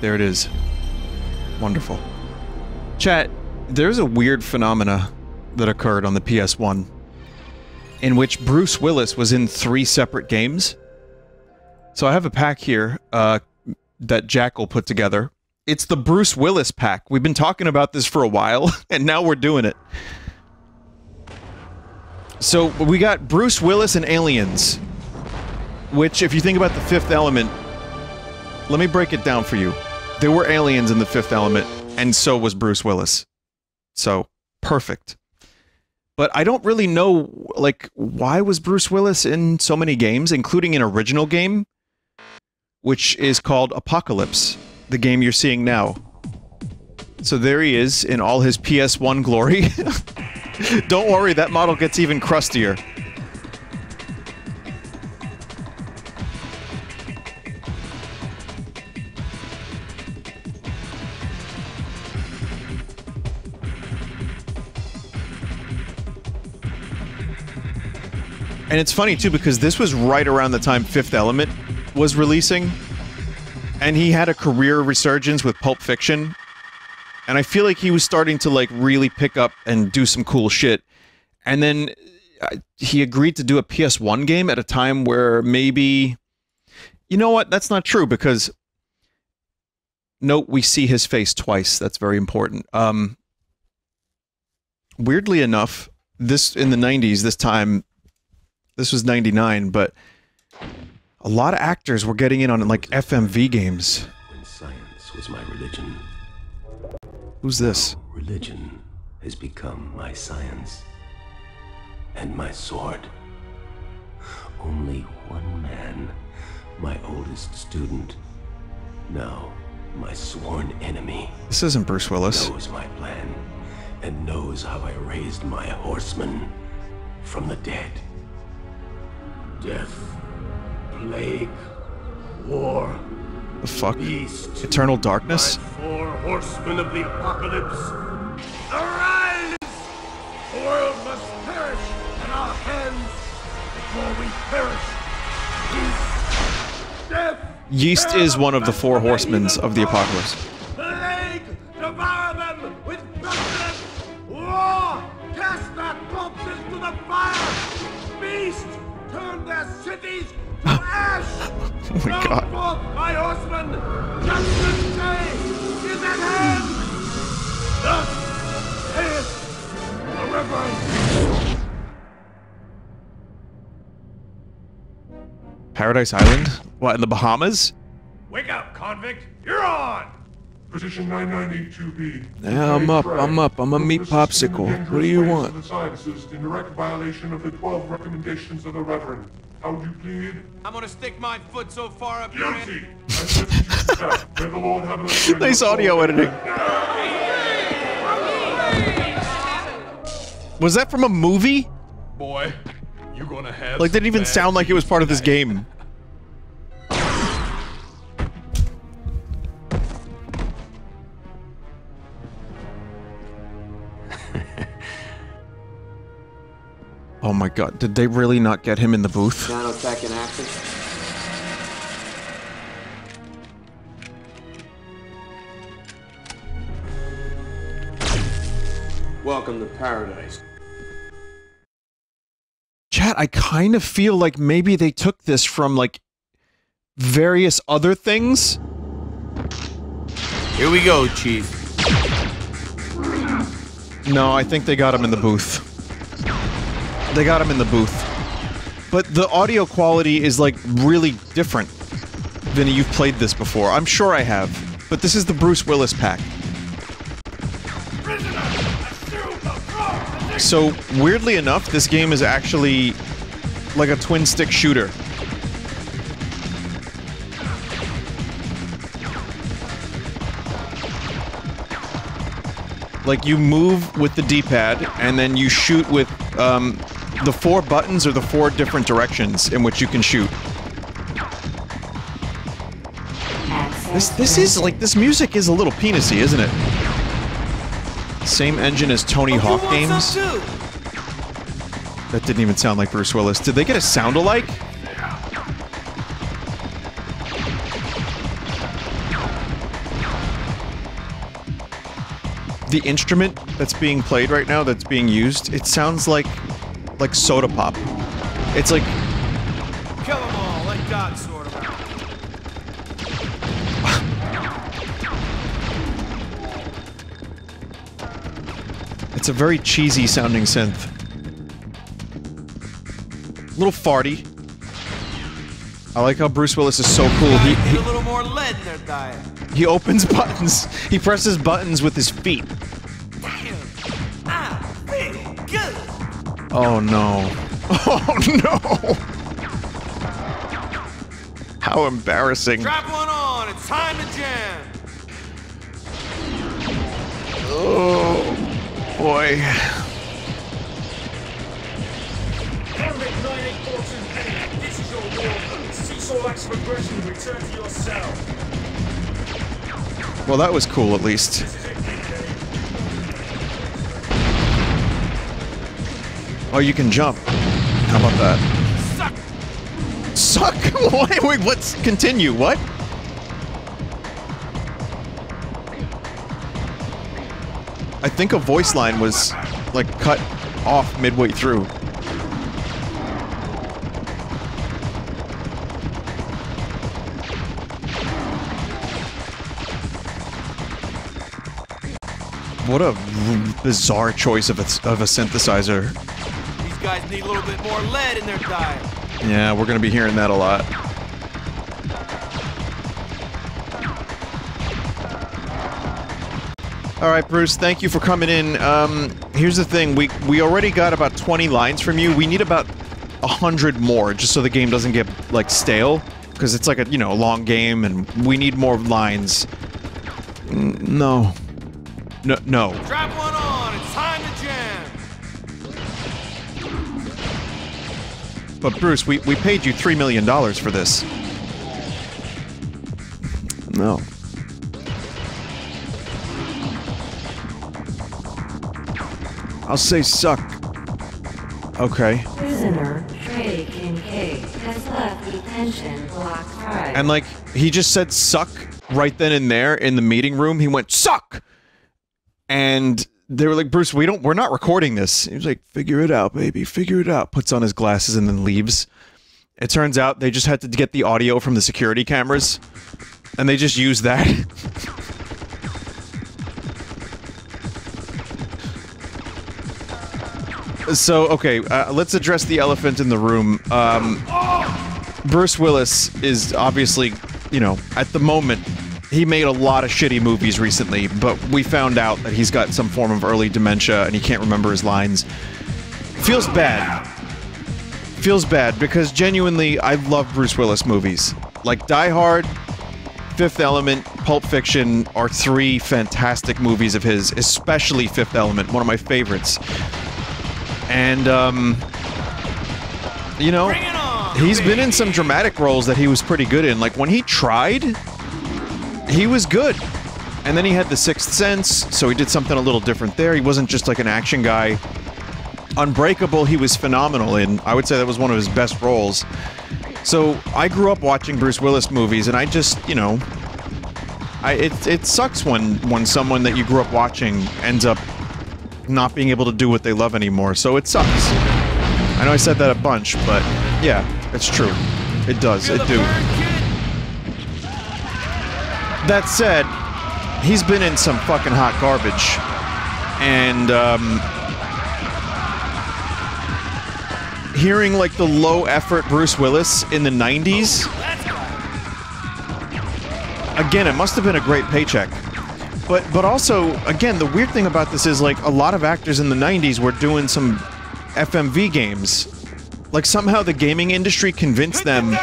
There it is. Wonderful. Chat, there's a weird phenomena that occurred on the PS1 in which Bruce Willis was in 3 separate games. So I have a pack here that Jackal put together. It's the Bruce Willis pack. We've been talking about this for a while, and now we're doing it. So we got Bruce Willis and Aliens, which, if you think about the Fifth Element, let me break it down for you. There were aliens in the Fifth Element, and so was Bruce Willis. So, perfect. But I don't really know, like, why was Bruce Willis in so many games, including an original game, which is called Apocalypse, the game you're seeing now. So there he is, in all his PS1 glory. Don't worry, that model gets even crustier. And it's funny, too, because this was right around the time Fifth Element was releasing. And he had a career resurgence with Pulp Fiction. And I feel like he was starting to, like, really pick up and do some cool shit. And then he agreed to do a PS1 game at a time where maybe... You know what? That's not true, because... Note, we see his face twice. That's very important. Weirdly enough, this, in the 90s, this time... This was 99, but a lot of actors were getting in on, like, FMV games. When science was my religion. Who's this? Religion has become my science. And my sword. Only one man, my oldest student, now my sworn enemy. This isn't Bruce Willis. Knows my plan, and knows how I raised my horsemen from the dead. Death, plague, war, The fuck? beast. Eternal Darkness? My 4 horsemen of the apocalypse. Arise! The world must perish in our hands before we perish. Yeast, death, Yeast is one of the 4 horsemen of the apocalypse. plague, devour them with pestilence. War, cast their corpses to the fire. Beast, turn their cities to ash! Oh my God. Go forth, my horsemen! Judgment day is at hand! Thus saith the reverend. Paradise Island? What, in the Bahamas? Wake up, convict! You're on! Position 9982B. Yeah, I'm up, I'm a meat popsicle. What do you want? The sciences in direct violation of the 12 recommendations of the Reverend. How would you plead? I'm gonna stick my foot so far up your Guilty! I sentence you to death. May the Lord have mercy on Nice your audio soul. editing. Was that from a movie? boy. You gonna have Like, that didn't even bad sound like it was part of this tonight. game. Oh my god, did they really not get him in the booth? Nanotech in action. Welcome to paradise. Chat, I kind of feel like maybe they took this from, like, various other things. Here we go, Chief. No, I think they got him in the booth. They got him in the booth. But the audio quality is, like, really different. Vinny, you've played this before. I'm sure I have. But this is the Bruce Willis pack. So, weirdly enough, this game is actually like a twin-stick shooter. Like, you move with the D-pad, and then you shoot with, the 4 buttons are the 4 different directions in which you can shoot. This is, like, this music is a little penisy, isn't it? Same engine as Tony Hawk games. That didn't even sound like Bruce Willis. Did they get a sound-alike? the instrument that's being played right now, that's being used, it sounds like soda pop. It's like... Kill them all, like God sort of. It's a very cheesy sounding synth. A little farty. I like how Bruce Willis is so cool. Guys need a little more lead in their diet. He opens buttons. He presses buttons with his feet. Damn. Ah, Vinny, good. Oh no. Oh no. How embarrassing. Strap one on. It's time to jam. Oh boy. This is your war. Cease all acts of aggression. Return to your cell. Well, that was cool, at least. Oh, you can jump. How about that? Suck! Suck? Wait, let's continue. What? I think a voice line was, like, cut off midway through. What a bizarre choice of a synthesizer. These guys need a little bit more lead in their diet. Yeah, we're gonna be hearing that a lot. Alright, Bruce, thank you for coming in. Here's the thing, we already got about 20 lines from you. We need about 100 more, just so the game doesn't get, like, stale. Because it's like a, you know, long game, and we need more lines. No. No. Strap one on. It's time to jam. But Bruce, we paid you $3 million for this. No. I'll say suck. Okay. Prisoner Trey Kincaid has left detention block 5. And like, he just said suck right then and there in the meeting room. He went, suck! And they were like, Bruce, we're not recording this. He was like, figure it out, baby, figure it out. Puts on his glasses and then leaves. It turns out they just had to get the audio from the security cameras. And they just used that. So, okay, let's address the elephant in the room. Bruce Willis is obviously, you know, at the moment, he made a lot of shitty movies recently, but we found out that he's got some form of early dementia and he can't remember his lines. Feels bad. Feels bad, because genuinely, I love Bruce Willis movies. Like Die Hard, Fifth Element, Pulp Fiction are 3 fantastic movies of his, especially Fifth Element, one of my favorites. And, you know, he's been in some dramatic roles that he was pretty good in. Like, when he tried, he was good. And then he had The Sixth Sense, so he did something a little different there. He wasn't just like an action guy. Unbreakable, he was phenomenal in. I would say that was one of his best roles. So, I grew up watching Bruce Willis movies, and I just, you know... It sucks when someone that you grew up watching ends up not being able to do what they love anymore, so it sucks. I know I said that a bunch, but yeah, it's true. It does, it do. That said, he's been in some fucking hot garbage. And, hearing, like, the low-effort Bruce Willis in the 90s... Again, it must have been a great paycheck. But also, again, the weird thing about this is, like, a lot of actors in the 90s were doing some FMV games. Like, somehow the gaming industry convinced them...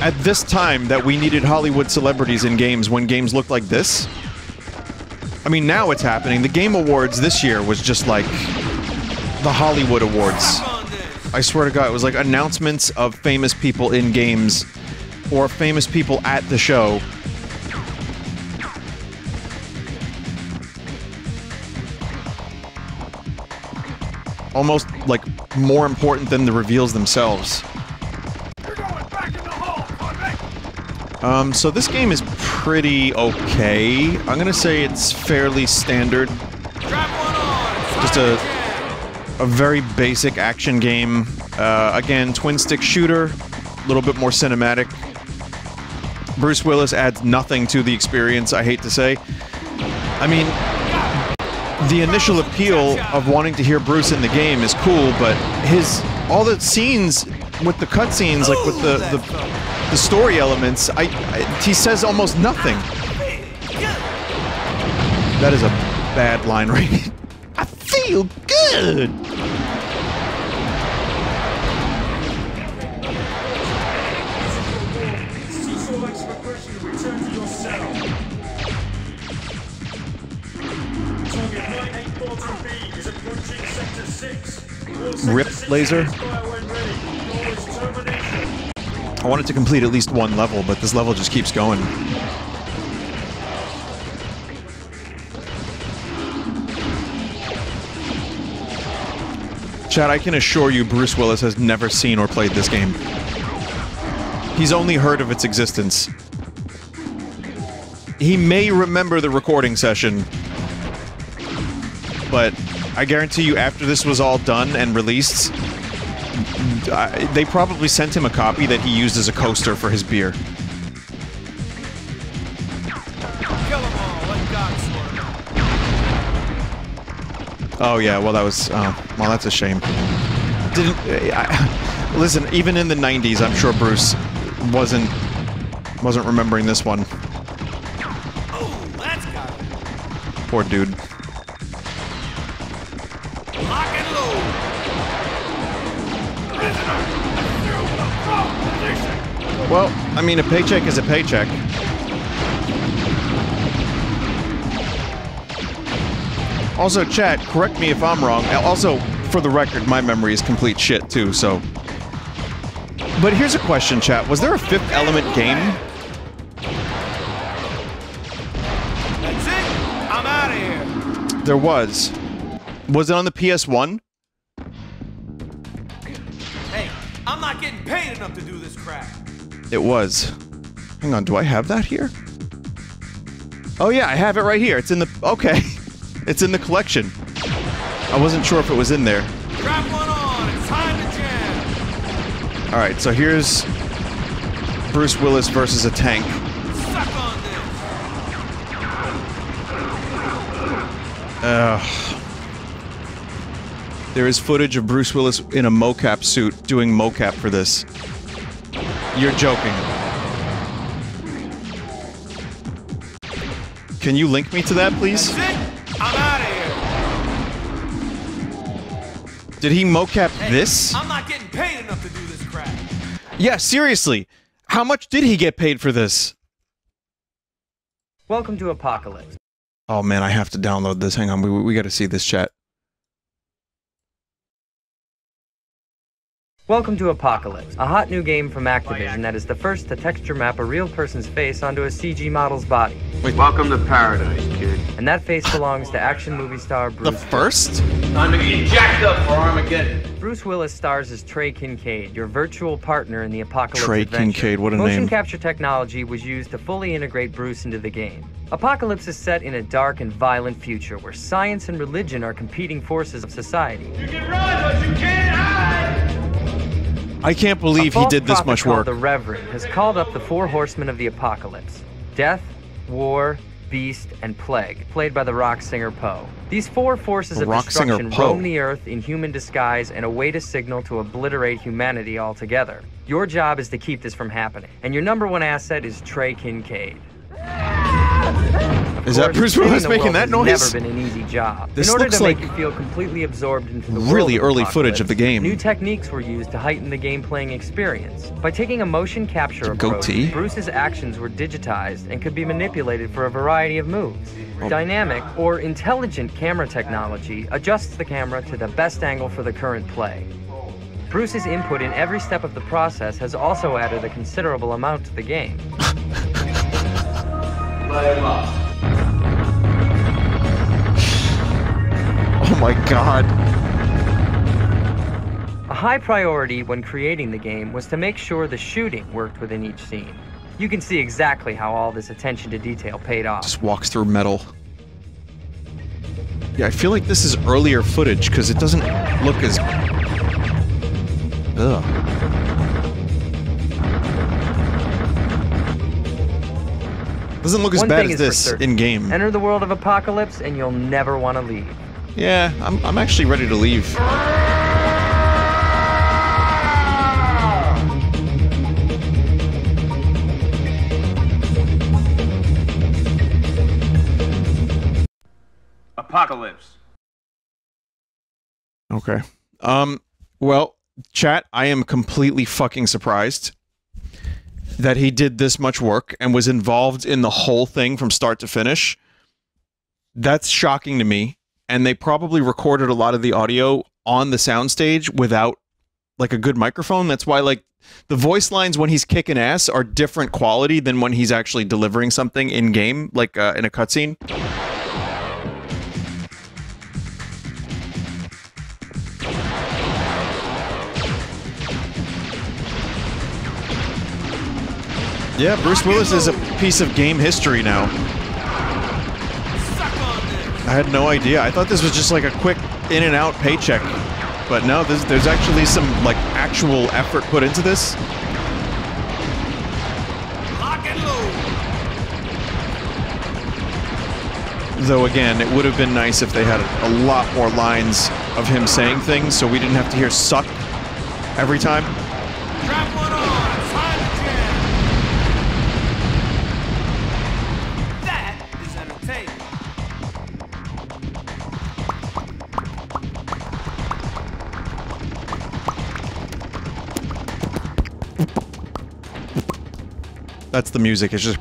at this time that we needed Hollywood celebrities in games when games looked like this. I mean, now it's happening. The Game Awards this year was just like the Hollywood Awards. I swear to God, it was like announcements of famous people in games or famous people at the show. Almost, like, more important than the reveals themselves. So this game is pretty okay. I'm gonna say it's fairly standard. Just a very basic action game. Again, twin-stick shooter, a little bit more cinematic. Bruce Willis adds nothing to the experience, I hate to say. I mean, the initial appeal of wanting to hear Bruce in the game is cool, but all the scenes with the cutscenes, like with the story elements, he says almost nothing. That is a bad line, right? I feel good! Rip laser. I wanted to complete at least one level, but this level just keeps going. Chad, I can assure you Bruce Willis has never seen or played this game. He's only heard of its existence. He may remember the recording session, but I guarantee you after this was all done and released, they probably sent him a copy that he used as a coaster for his beer. Oh yeah, well that was, well that's a shame. Listen, even in the 90s, I'm sure Bruce wasn't remembering this one. Oh, that's got it. Poor dude. Lock and load. Well, I mean, a paycheck is a paycheck. Also, chat, correct me if I'm wrong. Also, for the record, my memory is complete shit, too, so... But here's a question, chat. Was there a Fifth Element game? That's it. I'm out of here. There was. Was it on the PS1? Hey, I'm not getting paid enough to do this crap. It was. Hang on, do I have that here? Oh yeah, I have it right here. It's in the... Okay. It's in the collection. I wasn't sure if it was in there. Grab one on. It's time to jam. Alright, so here's... Bruce Willis versus a tank. Suck on this. There is footage of Bruce Willis in a mocap suit doing mocap for this. You're joking. Can you link me to that, please? That's it. I'm out of here. Did he mocap this? I'm not getting paid enough to do this crap. Yeah, seriously. How much did he get paid for this? Welcome to Apocalypse. Oh man, I have to download this. Hang on, we gotta see this, chat. Welcome to Apocalypse, a hot new game from Activision that is the first to texture map a real person's face onto a CG model's body. Welcome to paradise, kid. And that face belongs to action movie star Bruce The first? Time to get jacked up for Armageddon. Bruce Willis stars as Trey Kincaid, your virtual partner in the Apocalypse Trey adventure. Kincaid, what a Motion name. capture technology was used to fully integrate Bruce into the game. Apocalypse is set in a dark and violent future where science and religion are competing forces of society. You can run, but you can't hide! I can't believe he did this much work. The Reverend has called up the four horsemen of the apocalypse: death, war, beast, and plague, played by the rock singer Poe. These four forces of destruction roam the earth in human disguise and await a signal to obliterate humanity altogether. Your job is to keep this from happening, and your #1 asset is Trey Kincaid. Is that Bruce Willis making that noise? Never been an easy job. This in order looks to make like you feel completely absorbed into the really world early footage of the game. New techniques were used to heighten the game playing experience. By taking a motion capture approach, Bruce's actions were digitized and could be manipulated for a variety of moves. Dynamic or intelligent camera technology adjusts the camera to the best angle for the current play. Bruce's input in every step of the process has also added a considerable amount to the game. Let him up. Oh my god. A high priority when creating the game was to make sure the shooting worked within each scene. You can see exactly how all this attention to detail paid off. Just walks through metal. Yeah, I feel like this is earlier footage, because it doesn't look as... Ugh. Doesn't look as bad as this in-game. Enter the world of Apocalypse, and you'll never want to leave. Yeah, I'm actually ready to leave. Apocalypse. Okay. Well, chat, I am completely fucking surprised that he did this much work and was involved in the whole thing from start to finish. That's shocking to me. And they probably recorded a lot of the audio on the soundstage without, like, a good microphone. That's why, like, the voice lines when he's kicking ass are different quality than when he's actually delivering something in-game, like, in a cutscene. Yeah, Bruce Willis is a piece of game history now. I had no idea. I thought this was just like a quick in-and-out paycheck. But no, there's actually some, like, actual effort put into this. Lock and load. Though, again, it would have been nice if they had a lot more lines of him saying things, so we didn't have to hear "suck" every time. Trap one on. Time to jam. That is entertainment. That's the music, it's just...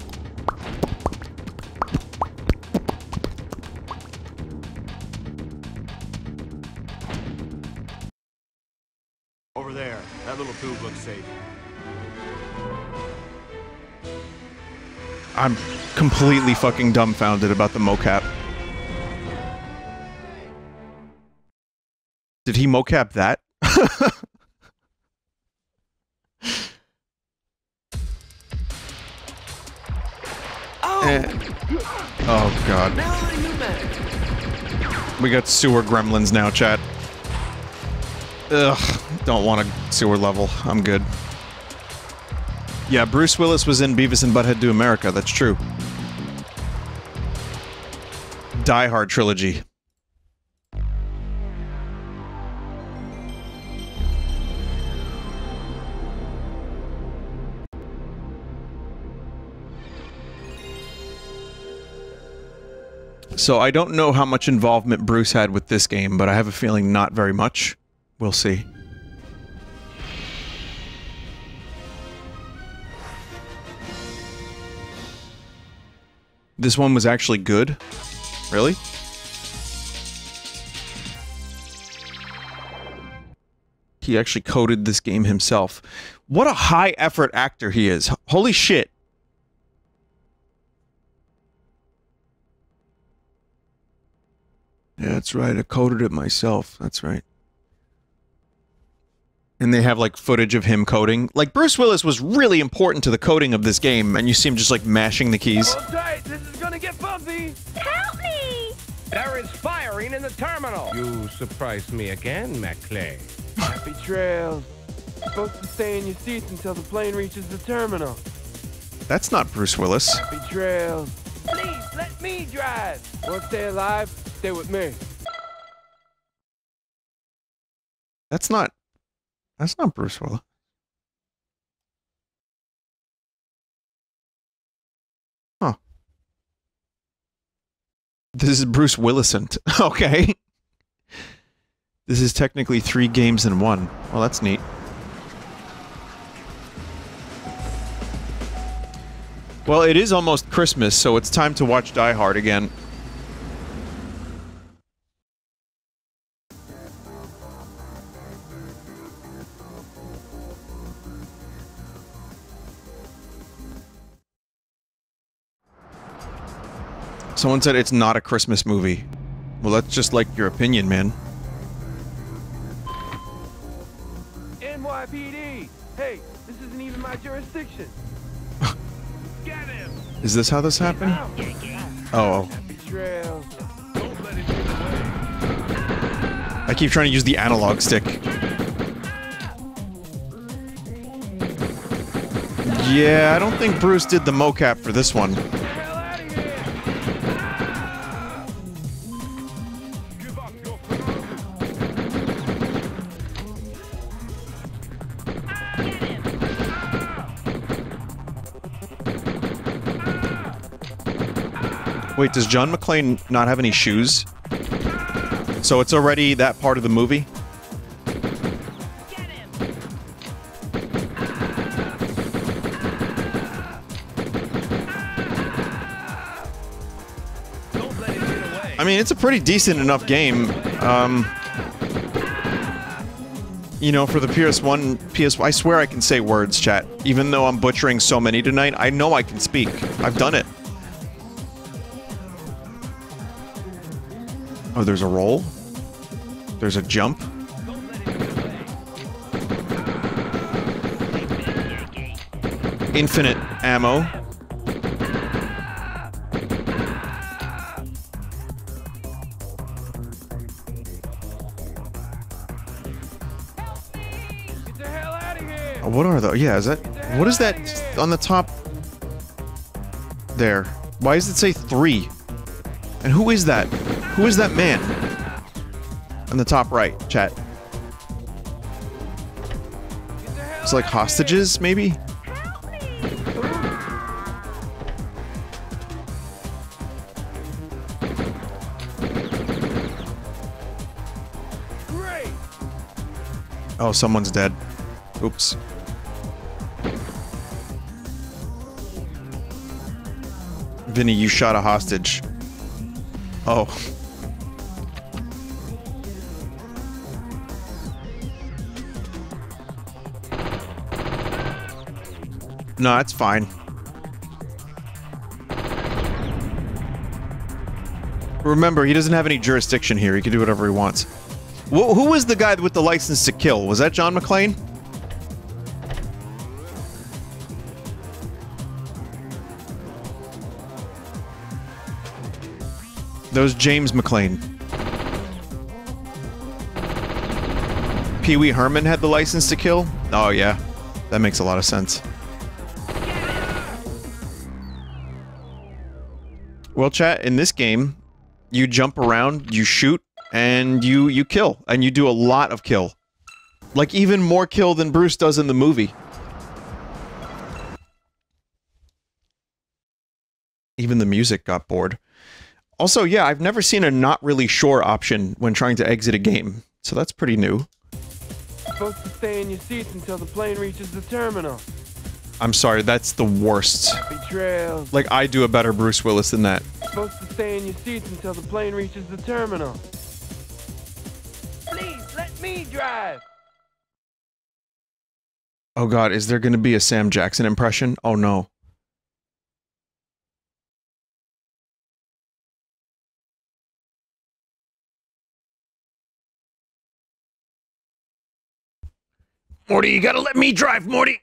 Over there. That little tube looks safe. I'm completely fucking dumbfounded about the mocap. Did he mocap that? Oh god. We got sewer gremlins now, chat. Ugh, don't want a sewer level. I'm good. Yeah, Bruce Willis was in Beavis and Butthead Do America, that's true. Die Hard Trilogy. So I don't know how much involvement Bruce had with this game, but I have a feeling not very much. We'll see. This one was actually good? Really? He actually coded this game himself. What a high-effort actor he is. Holy shit. Yeah, that's right. I coded it myself. That's right. And they have, like, footage of him coding. Like, Bruce Willis was really important to the coding of this game, and you see him just, like, mashing the keys. Hold tight, this is gonna get bumpy. Help me! There is firing in the terminal. You surprised me again, McClay. Happy trails. You're supposed to stay in your seats until the plane reaches the terminal. That's not Bruce Willis. Happy trails. Please, let me drive. Want to stay alive? Stay with me. That's not Bruce Willis. Huh. This is Bruce Willisant. Okay. This is technically 3 games in 1. Well, that's neat. Well, it is almost Christmas, so it's time to watch Die Hard again. Someone said it's not a Christmas movie. Well, that's just like your opinion, man. NYPD! Hey, this isn't even my jurisdiction. Is this how this happened? Oh. I keep trying to use the analog stick. Yeah, I don't think Bruce did the mocap for this one. Wait, does John McClane not have any shoes? So it's already that part of the movie? I mean, it's a pretty decent enough game. You know, for the PS1, I swear I can say words, chat. Even though I'm butchering so many tonight, I know I can speak. I've done it. Oh, there's a roll? There's a jump? Infinite ammo. Oh, what are those? Yeah, is that... What is that on the top? There. Why does it say 3? And who is that? Who is that man? On the top right, chat. It's like hostages, maybe? Oh, someone's dead. Oops. Vinny, you shot a hostage. Oh. No, that's fine. Remember, he doesn't have any jurisdiction here. He can do whatever he wants. Who was the guy with the license to kill? Was that John McClane? That was James McClane. Pee Wee Herman had the license to kill? Oh yeah, that makes a lot of sense. Well, chat, in this game, you jump around, you shoot, and you kill. And you do a lot of kill. Like, even more kill than Bruce does in the movie. Even the music got bored. Also, yeah, I've never seen a not really sure option when trying to exit a game. So that's pretty new. You're supposed to stay in your seats until the plane reaches the terminal. I'm sorry, that's the worst. Betrayal. Like, I do a better Bruce Willis than that. You're supposed to stay in your seats until the plane reaches the terminal. Please, let me drive. Oh god, is there gonna be a Sam Jackson impression? Oh no. Morty, you gotta let me drive, Morty!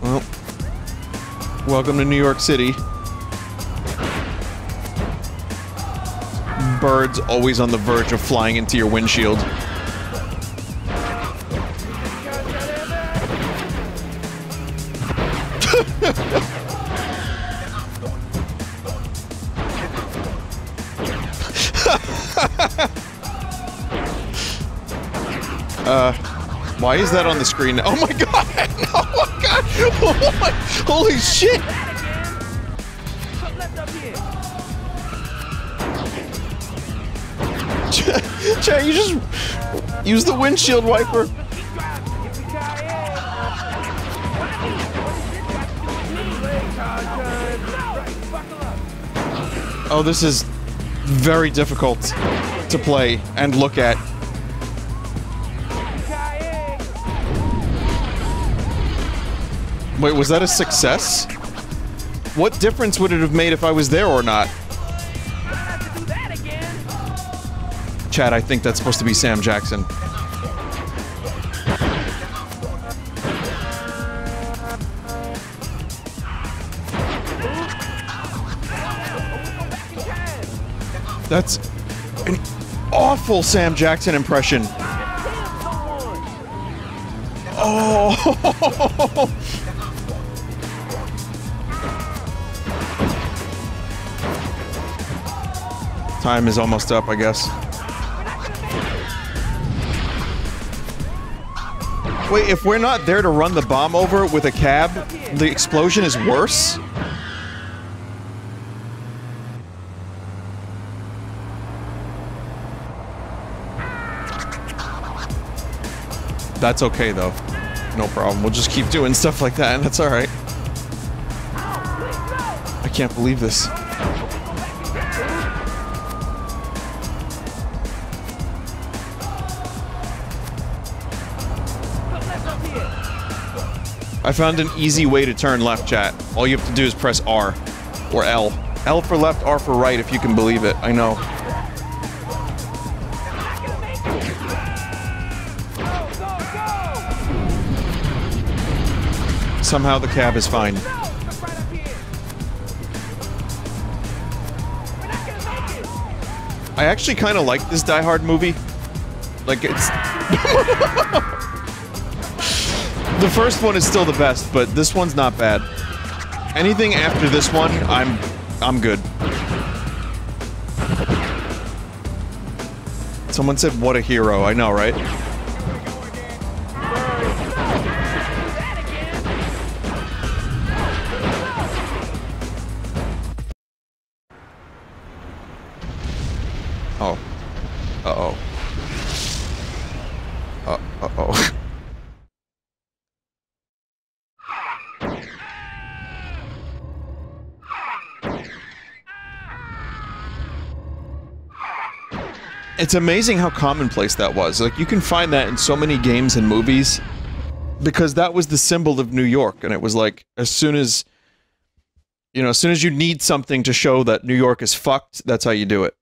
Well, welcome to New York City. Birds always on the verge of flying into your windshield. Why is that on the screen? Oh my god! Oh my god! Oh my, holy shit! Chat, you just use the windshield wiper. Oh, this is very difficult to play and look at. Wait, was that a success? What difference would it have made if I was there or not? Chad, I think that's supposed to be Sam Jackson. That's an awful Sam Jackson impression. Oh! Time is almost up, I guess. Wait, if we're not there to run the bomb over with a cab, the explosion is worse? That's okay, though. No problem. We'll just keep doing stuff like that, and that's alright. I can't believe this. I found an easy way to turn left, chat. All you have to do is press R. Or L. L for left, R for right, if you can believe it. I know. Somehow the cab is fine. I actually kind of like this Die Hard movie. Like, it's... The first one is still the best, but this one's not bad. Anything after this one, I'm good. Someone said, what a hero. I know, right? Oh. Uh-oh. Uh-oh. It's amazing how commonplace that was. Like, you can find that in so many games and movies, because that was the symbol of New York, and it was like, as soon as, you know, as soon as you need something to show that New York is fucked, that's how you do it.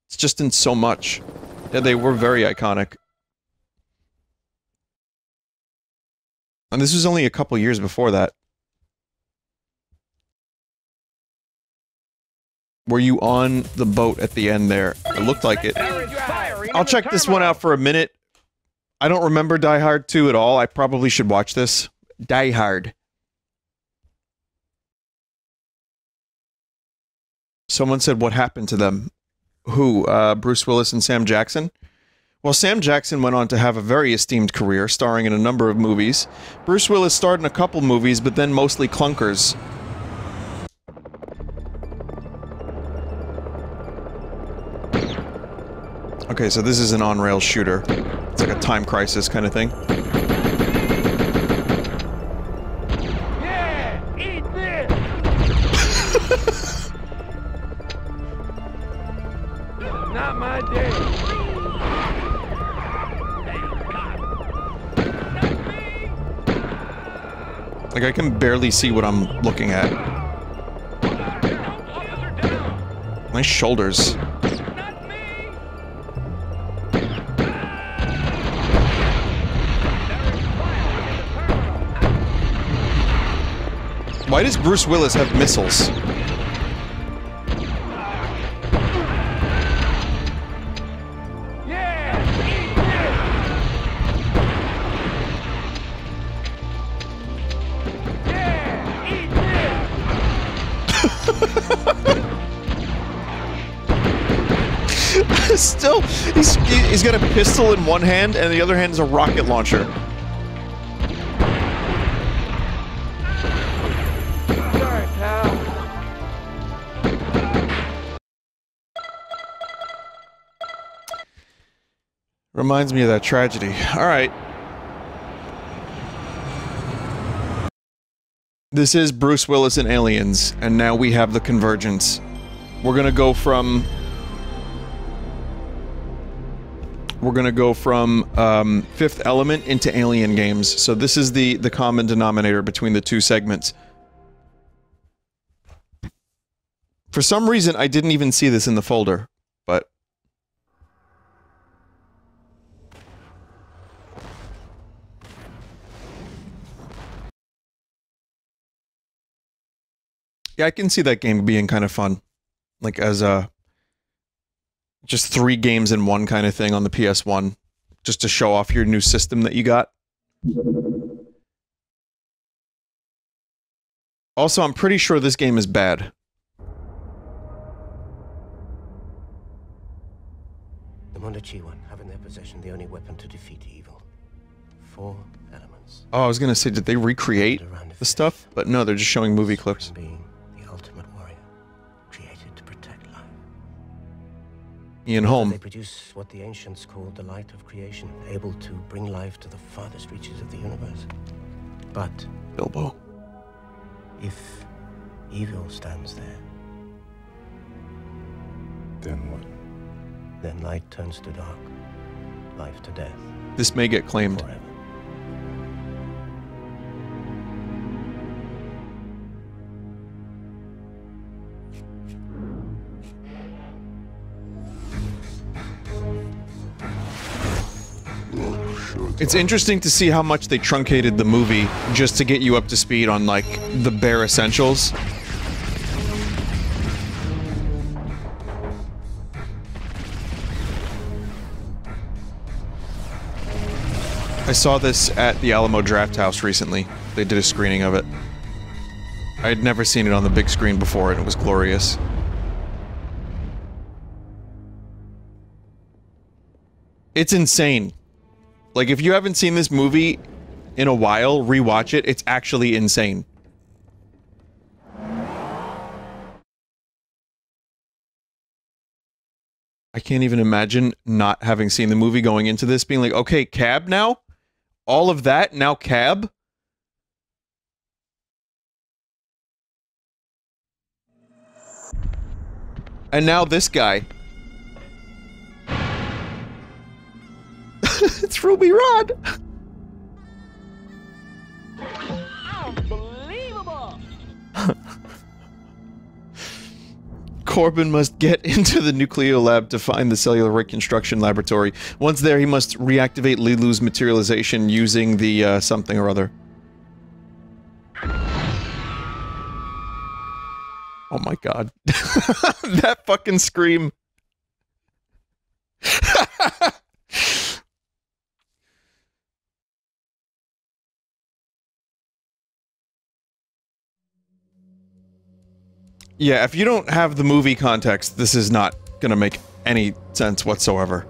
It's just in so much. Yeah, they were very iconic. And this was only a couple years before that. Were you on the boat at the end there? It looked like it. I'll check this one out for a minute. I don't remember Die Hard 2 at all. I probably should watch this. Die Hard. Someone said, what happened to them? Who? Bruce Willis and Sam Jackson? Well, Sam Jackson went on to have a very esteemed career, starring in a number of movies. Bruce Willis starred in a couple movies, but then mostly clunkers. Okay, so this is an on-rail shooter. It's like a time crisis kind of thing. Yeah! Eat this! Not my day. Like, I can barely see what I'm looking at. Nice shoulders. Why does Bruce Willis have missiles? Still, he's got a pistol in one hand, and the other hand is a rocket launcher. Sorry, pal. Reminds me of that tragedy. Alright. This is Bruce Willis and Aliens, and now we have the convergence. We're gonna go from... Fifth Element into Alien games, so this is the common denominator between the two segments. For some reason, I didn't even see this in the folder, but... Yeah, I can see that game being kind of fun. Like, as a... just 3 games in one kind of thing on the PS1. Just to show off your new system that you got. Also, I'm pretty sure this game is bad. The Mondachiwan have in their possession the only weapon to defeat evil. 4 elements. Oh, I was gonna say, did they recreate the stuff? But no, they're just showing movie clips. Being the ultimate warrior, created to protect life. Ian Holm. They produce what the ancients called the light of creation, able to bring life to the farthest reaches of the universe. But Bilbo. If evil stands there, then what? Then light turns to dark, life to death. This may get claimed. Forever. It's interesting to see how much they truncated the movie just to get you up to speed on, like, the bare essentials. I saw this at the Alamo Draft House recently. They did a screening of it. I had never seen it on the big screen before, and it was glorious. It's insane. Like, if you haven't seen this movie in a while, rewatch it, it's actually insane. I can't even imagine not having seen the movie going into this, being like, okay, cab now? All of that, now cab? And now this guy. It's Ruby Rod! Unbelievable! Corbin must get into the Nucleo Lab to find the cellular reconstruction laboratory. Once there, he must reactivate Lilu's materialization using the, something or other. Oh my god. That fucking scream. Yeah, if you don't have the movie context, this is not gonna make any sense whatsoever.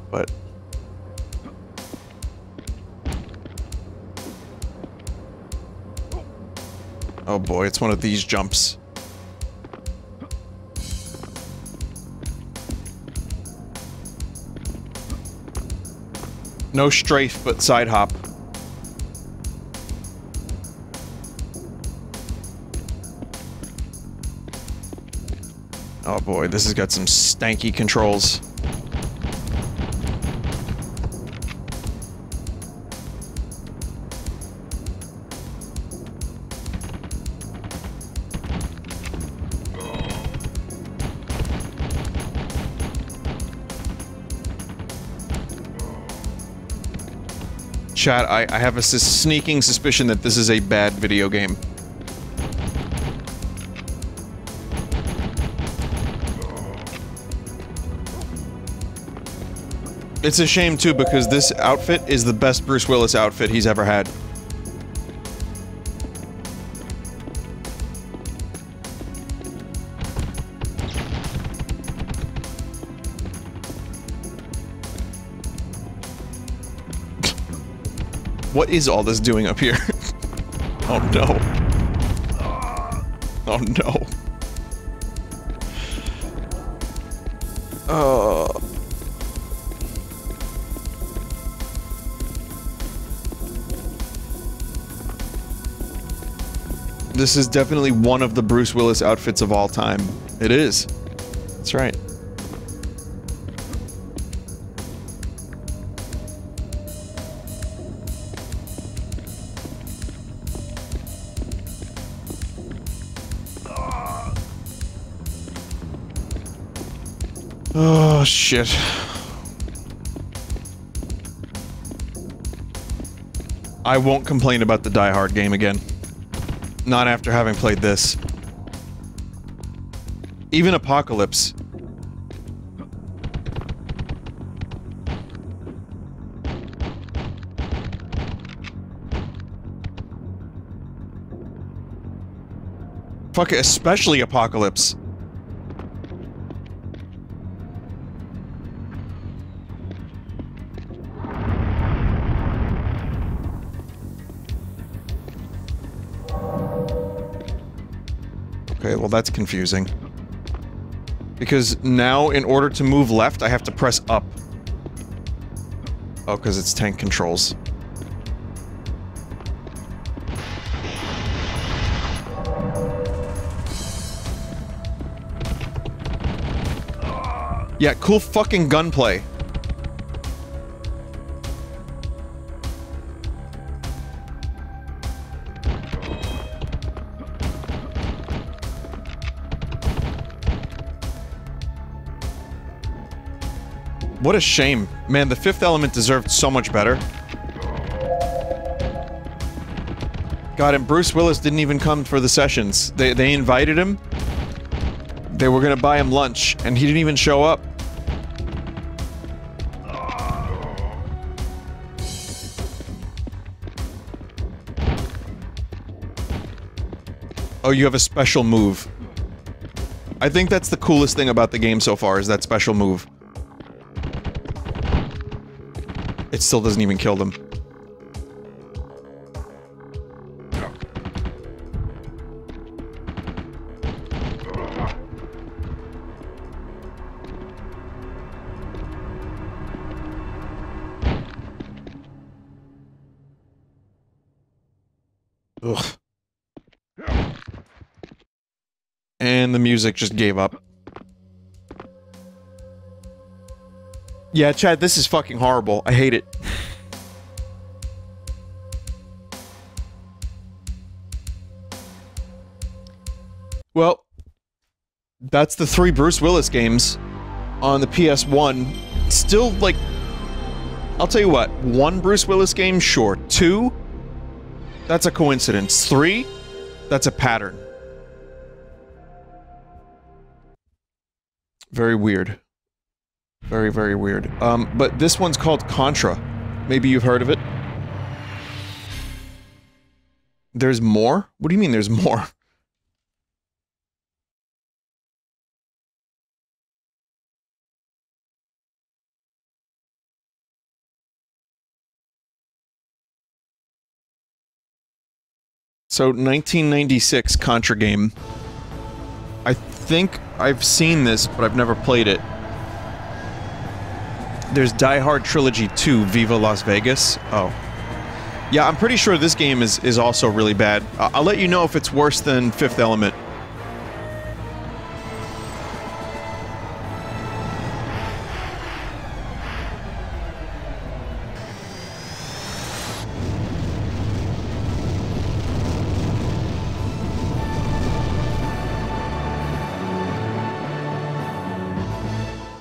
But... oh boy, it's one of these jumps. No strafe, but side hop. Oh boy, this has got some stanky controls. Chat, I have a sneaking suspicion that this is a bad video game. It's a shame, too, because this outfit is the best Bruce Willis outfit he's ever had. What is all this doing up here? Oh no. Oh no. This is definitely one of the Bruce Willis outfits of all time. It is. That's right. Oh, shit. I won't complain about the Die Hard game again. Not after having played this. Even Apocalypse. Fuck it, especially Apocalypse. Okay, well that's confusing. Because now, in order to move left, I have to press up. Oh, because it's tank controls. Yeah, cool fucking gunplay. What a shame. Man, the Fifth Element deserved so much better. God, and Bruce Willis didn't even come for the sessions. They invited him. They were gonna buy him lunch, and he didn't even show up. Oh, you have a special move. I think that's the coolest thing about the game so far, is that special move. It still doesn't even kill them. Ugh. And the music just gave up. Yeah, Chad, this is fucking horrible. I hate it. Well, that's the 3 Bruce Willis games on the PS1. Still, like... I'll tell you what, 1 Bruce Willis game, sure. 2? That's a coincidence. 3? That's a pattern. Very weird. Very, very weird. But this one's called Contra. Maybe you've heard of it? There's more? What do you mean there's more? So, 1996 Contra game. I think I've seen this, but I've never played it. There's Die Hard Trilogy 2, Viva Las Vegas. Oh. Yeah, I'm pretty sure this game is also really bad. I'll let you know if it's worse than Fifth Element.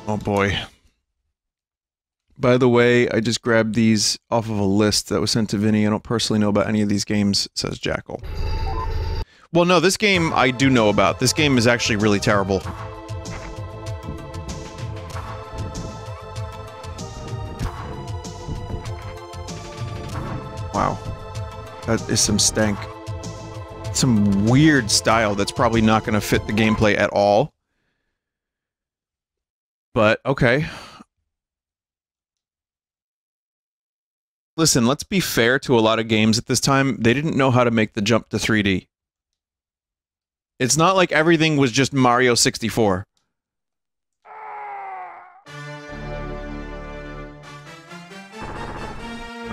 Oh boy. By the way, I just grabbed these off of a list that was sent to Vinny. I don't personally know about any of these games, says Jackal. Well, no, this game I do know about. This game is actually really terrible. Wow. That is some stank. Some weird style that's probably not going to fit the gameplay at all. But, okay. Listen, let's be fair to a lot of games at this time. They didn't know how to make the jump to 3D. It's not like everything was just Mario 64.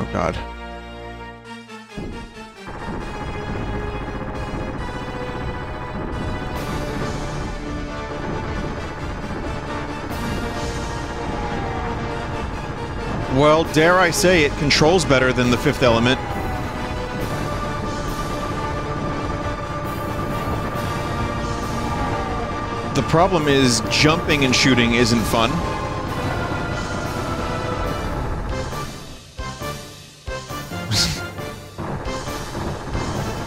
Oh god. Well, dare I say, it controls better than the Fifth Element. The problem is jumping and shooting isn't fun.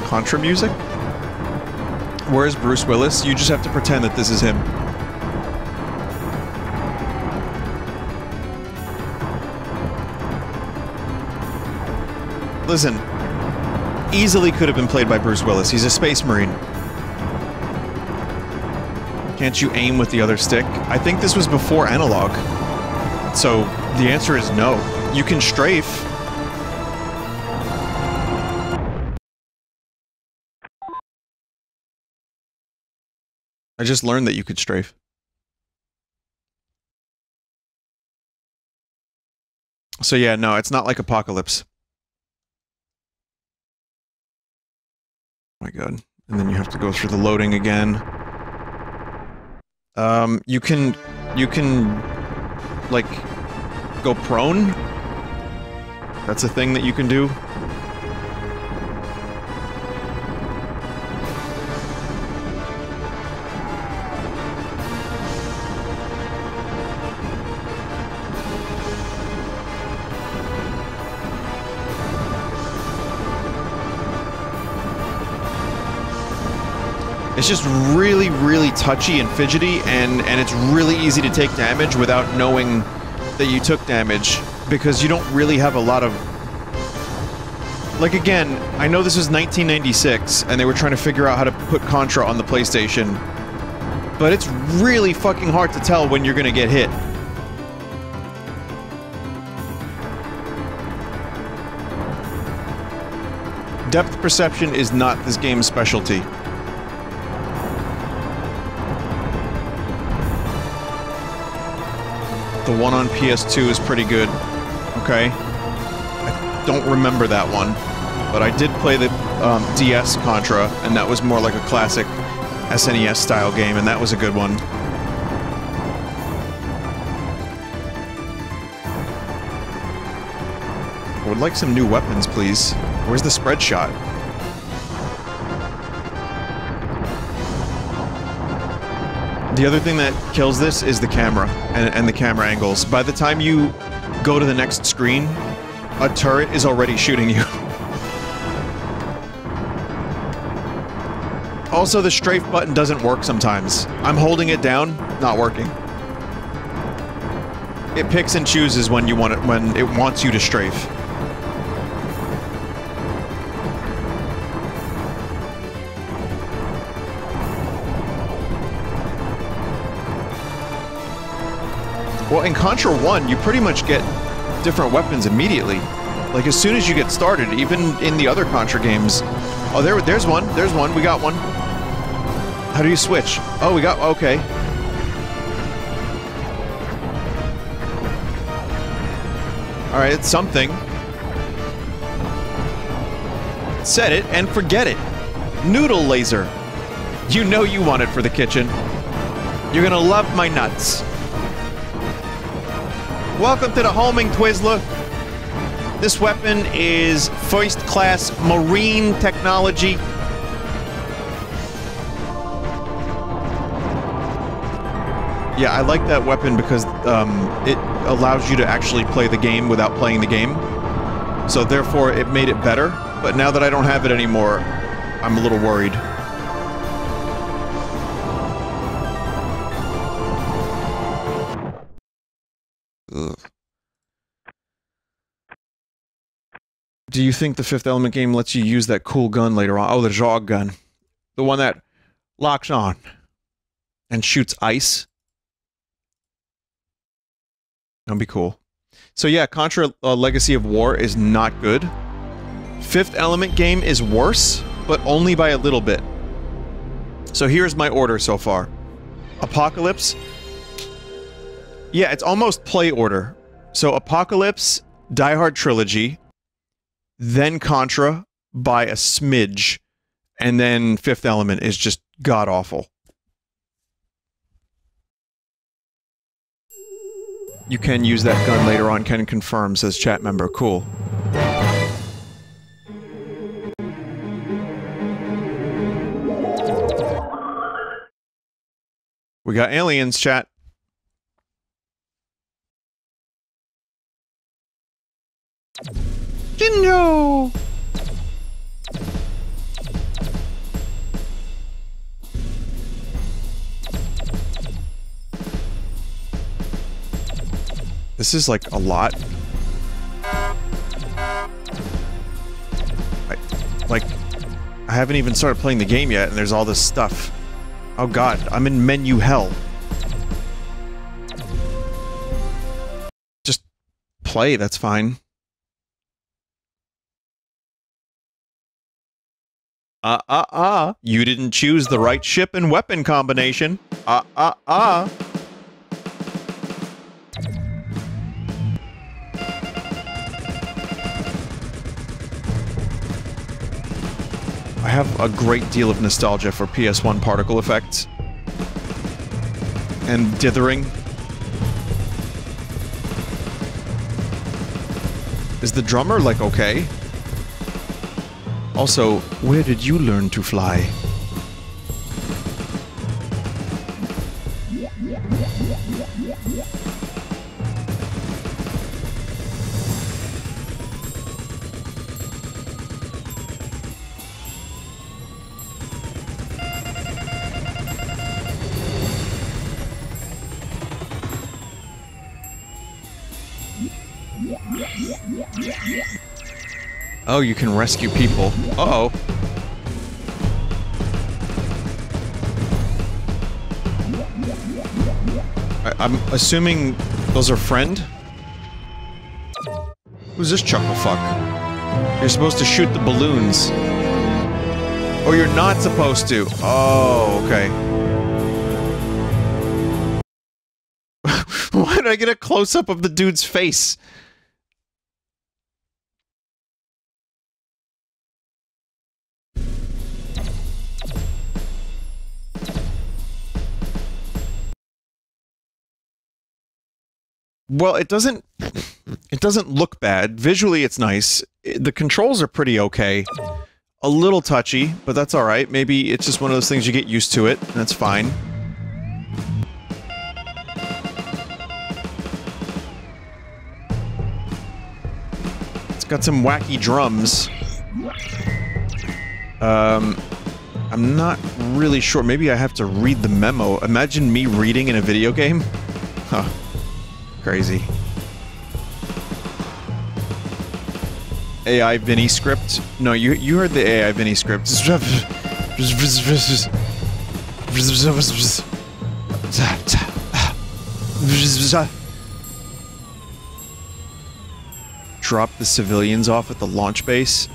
Contra music? Where's Bruce Willis? You just have to pretend that this is him. Listen, easily could have been played by Bruce Willis. He's a space marine. Can't you aim with the other stick? I think this was before analog. So, the answer is no. You can strafe. I just learned that you could strafe. So yeah, no, it's not like Apocalypse. Oh my god. And then you have to go through the loading again. You can, like, go prone? That's a thing that you can do? It's just really, really touchy and fidgety, and it's really easy to take damage without knowing that you took damage, because you don't really have a lot of... Like, again, I know this was 1996, and they were trying to figure out how to put Contra on the PlayStation, but it's really fucking hard to tell when you're gonna get hit. Depth perception is not this game's specialty. The one on PS2 is pretty good. Okay. I don't remember that one. But I did play the DS Contra, and that was more like a classic SNES style game, and that was a good one. I would like some new weapons, please. Where's the spread shot? The other thing that kills this is the camera, and the camera angles. By the time you go to the next screen, a turret is already shooting you. Also, the strafe button doesn't work sometimes. I'm holding it down, not working. It picks and chooses when you want it, when it wants you to strafe. Well, in Contra 1, you pretty much get different weapons immediately. Like, as soon as you get started, even in the other Contra games. Oh, there's one. There's one. We got one. How do you switch? Oh, we got... Okay. Alright, it's something. Set it and forget it. Noodle laser. You know you want it for the kitchen. You're gonna love my nuts. Welcome to the homing, Twizzler. This weapon is first-class marine technology. Yeah, I like that weapon because it allows you to actually play the game without playing the game. So therefore, it made it better. But now that I don't have it anymore, I'm a little worried. Ugh. Do you think the Fifth Element game lets you use that cool gun later on? Oh, the jog gun. The one that locks on and shoots ice? That'd be cool. So yeah, Contra Legacy of War is not good. Fifth Element game is worse, but only by a little bit. So here's my order so far. Apocalypse. Yeah, it's almost play order. So Apocalypse, Die Hard Trilogy, then Contra by a smidge, and then Fifth Element is just god-awful. You can use that gun later on, can confirm, says chat member. Cool. We got aliens, chat. Jinjo! This is like a lot. I haven't even started playing the game yet, and there's all this stuff. Oh god, I'm in menu hell. Just play, that's fine. You didn't choose the right ship and weapon combination. I have a great deal of nostalgia for PS1 particle effects. And dithering. Is the drummer, like, okay? Also, where did you learn to fly? Oh, you can rescue people. Uh-oh. I'm assuming those are friend? Who's this chuckle fuck? You're supposed to shoot the balloons. Oh, you're not supposed to. Oh, okay. Why did I get a close-up of the dude's face? Well, it doesn't look bad. Visually, it's nice. The controls are pretty okay. A little touchy, but that's alright. Maybe it's just one of those things you get used to it, and that's fine. It's got some wacky drums. I'm not really sure. Maybe I have to read the memo. Imagine me reading in a video game? Huh. Crazy. AI Vinny script? No, you heard the AI Vinny script. Drop the civilians off at the launch base.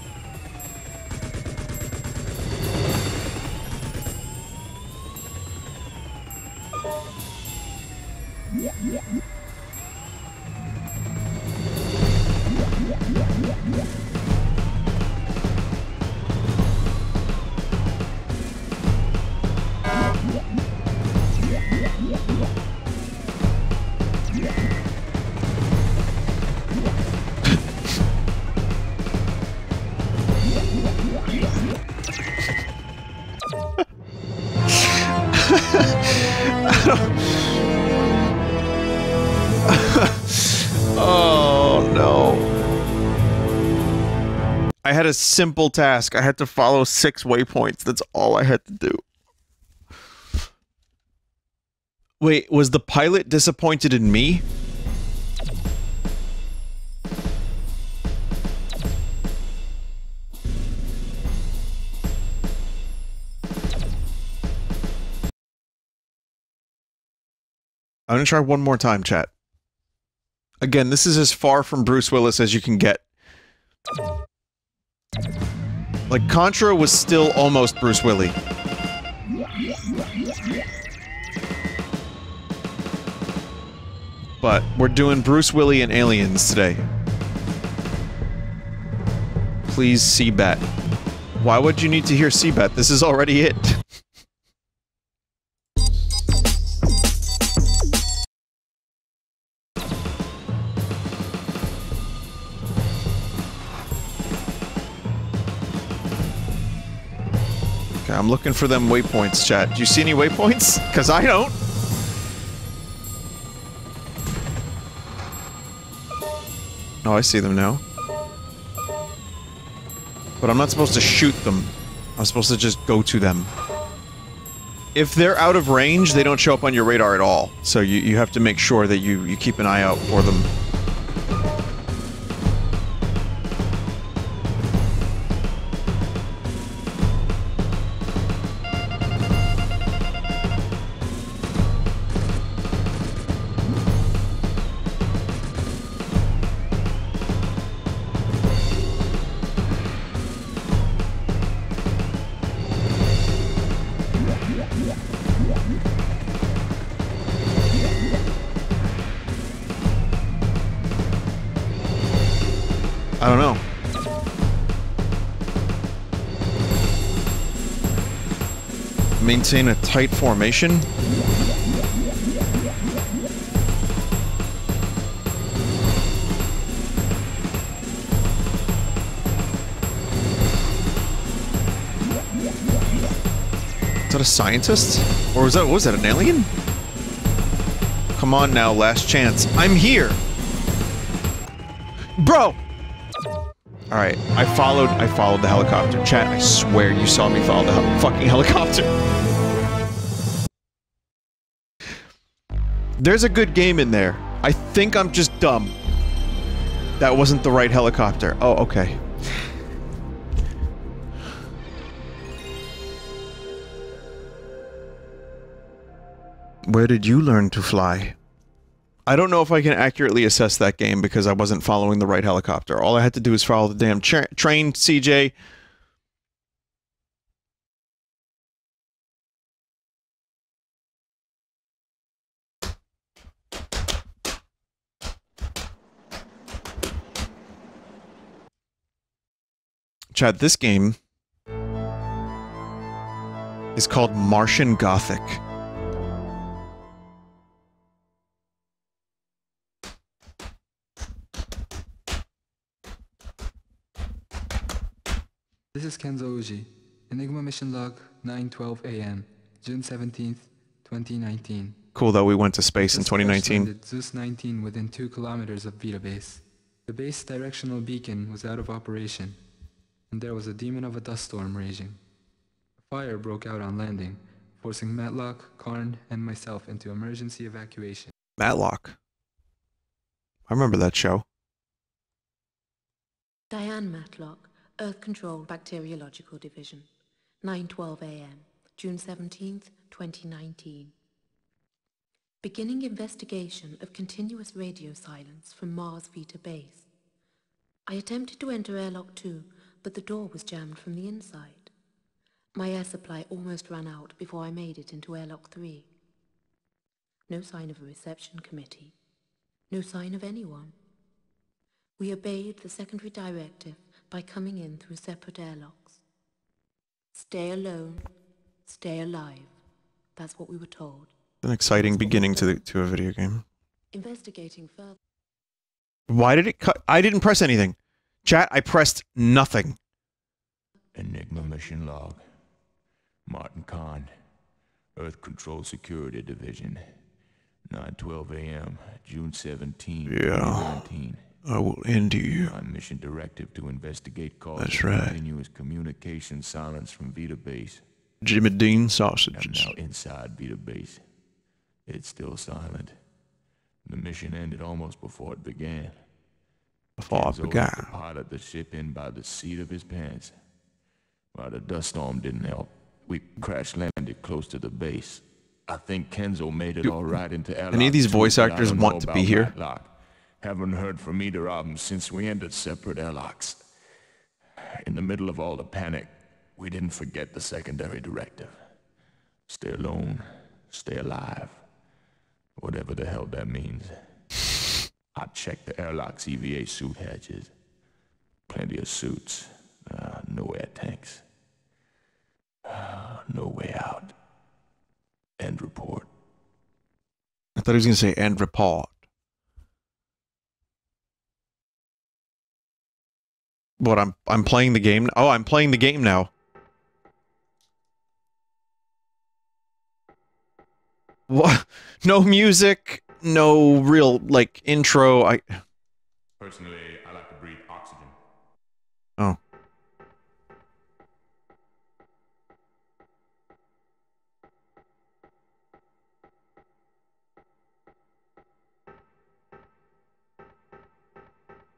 Oh no. I had a simple task. I had to follow 6 waypoints. That's all I had to do. Wait, was the pilot disappointed in me? I'm gonna try one more time, chat. Again, this is as far from Bruce Willis as you can get. Like, Contra was still almost Bruce Willis. But we're doing Bruce Willis and aliens today. Please, CBAT. Why would you need to hear CBAT? This is already it. I'm looking for them waypoints, chat. Do you see any waypoints? Because I don't. Oh, I see them now. But I'm not supposed to shoot them. I'm supposed to just go to them. If they're out of range, they don't show up on your radar at all. So you have to make sure that you keep an eye out for them. I don't know. Maintain a tight formation. Is that a scientist? Or was that an alien? Come on now, last chance. I'm here! Bro! Alright, I followed the helicopter. Chat, I swear you saw me follow the fucking helicopter. There's a good game in there. I think I'm just dumb. That wasn't the right helicopter. Oh, okay. Where did you learn to fly? I don't know if I can accurately assess that game because I wasn't following the right helicopter. All I had to do is follow the damn train, CJ. Chad, this game is called Martian Gothic. This is Kenzo Uji. Enigma mission log 9:12 a.m. June 17th, 2019. Cool that we went to space in 2019. Zeus 19 within 2 kilometers of Vita base. The base directional beacon was out of operation, and there was a demon of a dust storm raging. A fire broke out on landing, forcing Matlock, Karn, and myself into emergency evacuation. Matlock? I remember that show. Diane Matlock, Earth Control Bacteriological Division, 9:12 a.m., June 17th, 2019. Beginning investigation of continuous radio silence from Mars Vita base. I attempted to enter airlock 2, but the door was jammed from the inside. My air supply almost ran out before I made it into airlock 3. No sign of a reception committee. No sign of anyone. We obeyed the secondary directive by coming in through separate airlocks. Stay alone, stay alive. That's what we were told. An exciting beginning to a video game. Investigating further. Why did it cut? I didn't press anything. Chat, I pressed nothing. Enigma mission log. Martin Kahn, Earth Control Security Division, 9:12 a.m., June 17, 2019. I will end you. On mission directive to investigate causes That's right. of continuous communication silence from Vita base. Jimmy Dean sausages. I'm now inside Vita base. It's still silent. The mission ended almost before it began. Before it began. The pilot the ship in by the seat of his pants. While the dust storm didn't help, we crash landed close to the base. I think Kenzo made it all right into airlock. Any of these voice 2, but I actors don't want know to about be here? Matlock. Haven't heard from either of them since we entered separate airlocks. In the middle of all the panic, we didn't forget the secondary directive. Stay alone, stay alive. Whatever the hell that means. I checked the airlock's EVA suit hatches. Plenty of suits. No air tanks. No way out. End report. I thought he was going to say end report. What, I'm playing the game? Oh, I'm playing the game now. What? No music, no real, like, intro. Personally, I like to breathe oxygen. Oh.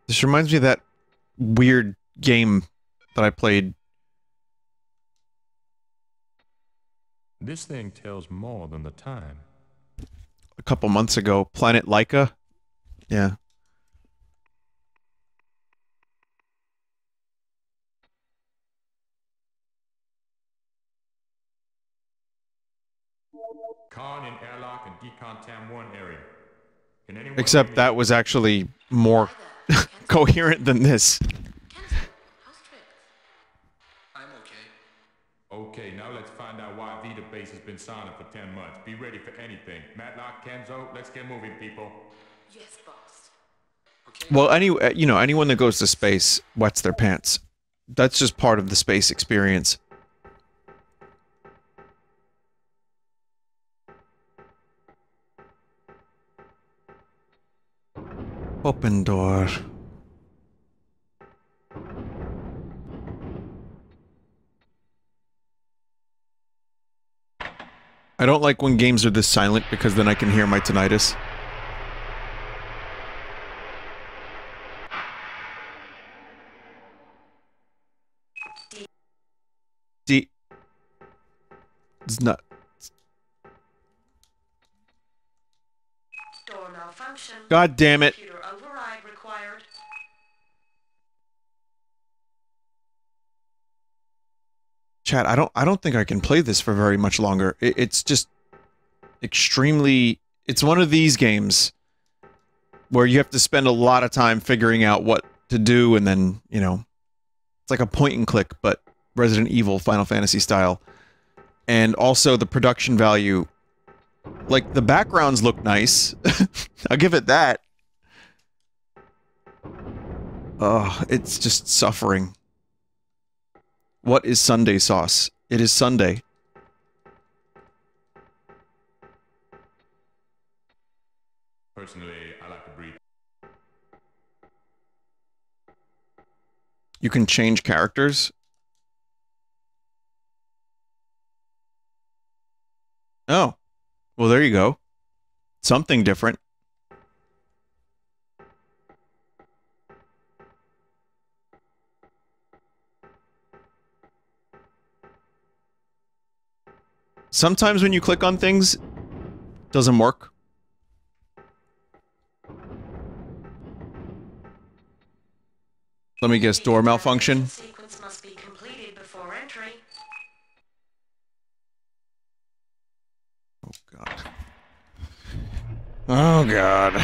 This reminds me of that weird game that I played. This thing tells more than the time. A couple months ago, Planet Laika. Yeah. Con in airlock and decontam 1 area. Can anyone Except that was actually more coherent than this. Okay, now let's find out why Vita Base has been silent for 10 months. Be ready for anything. Matlock, Kenzo, let's get moving, people. Yes, boss. Well, anyone that goes to space wets their pants. That's just part of the space experience. Open door. I don't like when games are this silent because then I can hear my tinnitus. It's not. Door malfunction. God damn it. Computer override required. Chat, I don't think I can play this for very much longer. It's just extremely... It's one of these games where you have to spend a lot of time figuring out what to do and then, you know... It's like a point and click, but Resident Evil Final Fantasy style. And also the production value... Like, the backgrounds look nice. I'll give it that. Oh, it's just suffering. What is Sunday sauce? It is Sunday. Personally, I like to breathe. You can change characters? Oh. Well, there you go. Something different. Sometimes when you click on things, it doesn't work. Let me guess, door malfunction? Sequence must be completed before entry. Oh god. Oh god.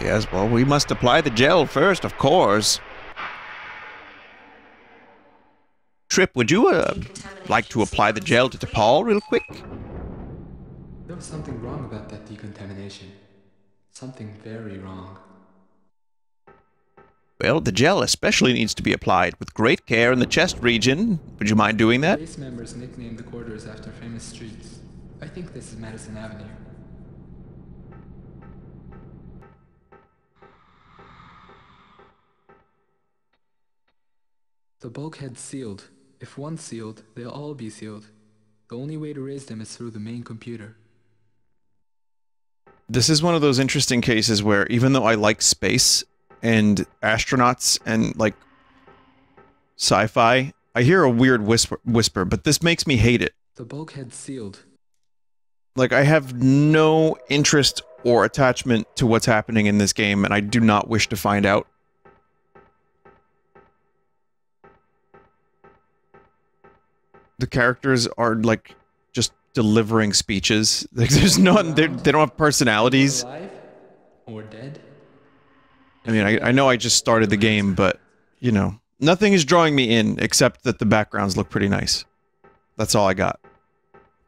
Yes, well, we must apply the gel first, of course. Trip, would you, like to apply the gel to DePaul real quick? There was something wrong about that decontamination. Something very wrong. Well, the gel especially needs to be applied with great care in the chest region. Would you mind doing that? Base members nicknamed the corridors after famous streets. I think this is Madison Avenue. The bulkhead's sealed. If one's sealed, they'll all be sealed. The only way to raise them is through the main computer. This is one of those interesting cases where even though I like space and astronauts and, like, sci-fi, I hear a weird whisper, but this makes me hate it. The bulkhead's sealed. Like, I have no interest or attachment to what's happening in this game, and I do not wish to find out. The characters are, like, just delivering speeches. Like, there's none, they don't have personalities. Alive? Or dead? I mean, I know I just started the game, but, you know, nothing is drawing me in, except that the backgrounds look pretty nice. That's all I got.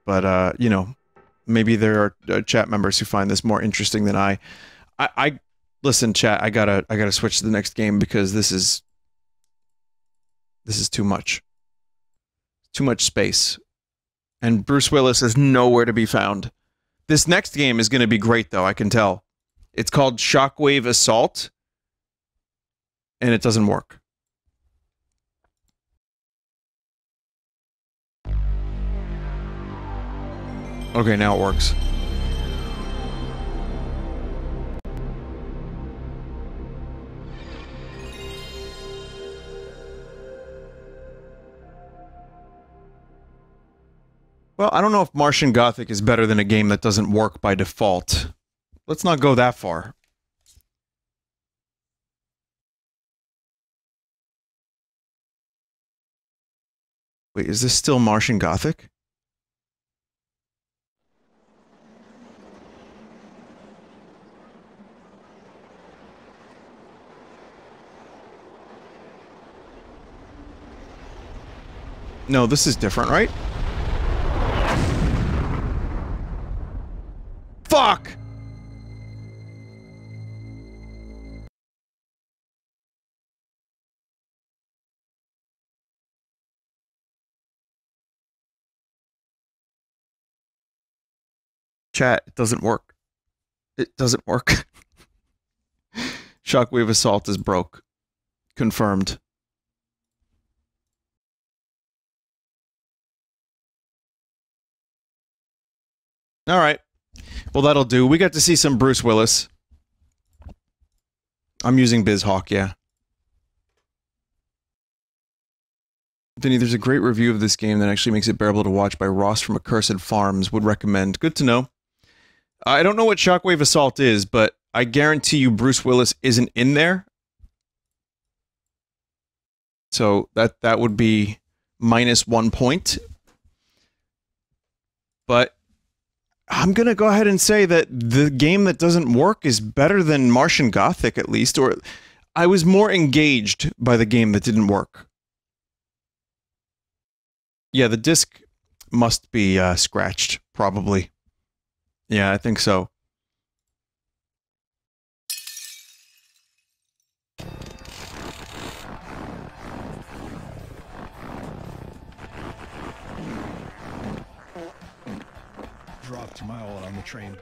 But, you know, maybe there are chat members who find this more interesting than I listen, chat, I gotta switch to the next game because this is too much. Too much space. And Bruce Willis is nowhere to be found. This next game is going to be great, though, I can tell. It's called Shockwave Assault. and it doesn't work. Okay, now it works. Well, I don't know if Martian Gothic is better than a game that doesn't work by default. Let's not go that far. Wait, is this still Martian Gothic? No, this is different, right? Fuck! Chat, it doesn't work. It doesn't work. Shockwave Assault is broke. Confirmed. Alright. Well, that'll do. We got to see some Bruce Willis. I'm using BizHawk, yeah. Vinny, there's a great review of this game that actually makes it bearable to watch by Ross from Accursed Farms. Would recommend. Good to know. I don't know what Shockwave Assault is, but I guarantee you Bruce Willis isn't in there. So that would be -1 point. But I'm gonna go ahead and say that the game that doesn't work is better than Martian Gothic, at least, or I was more engaged by the game that didn't work. Yeah, the disc must be scratched, probably. Yeah, I think so. Dropped my wallet on the train.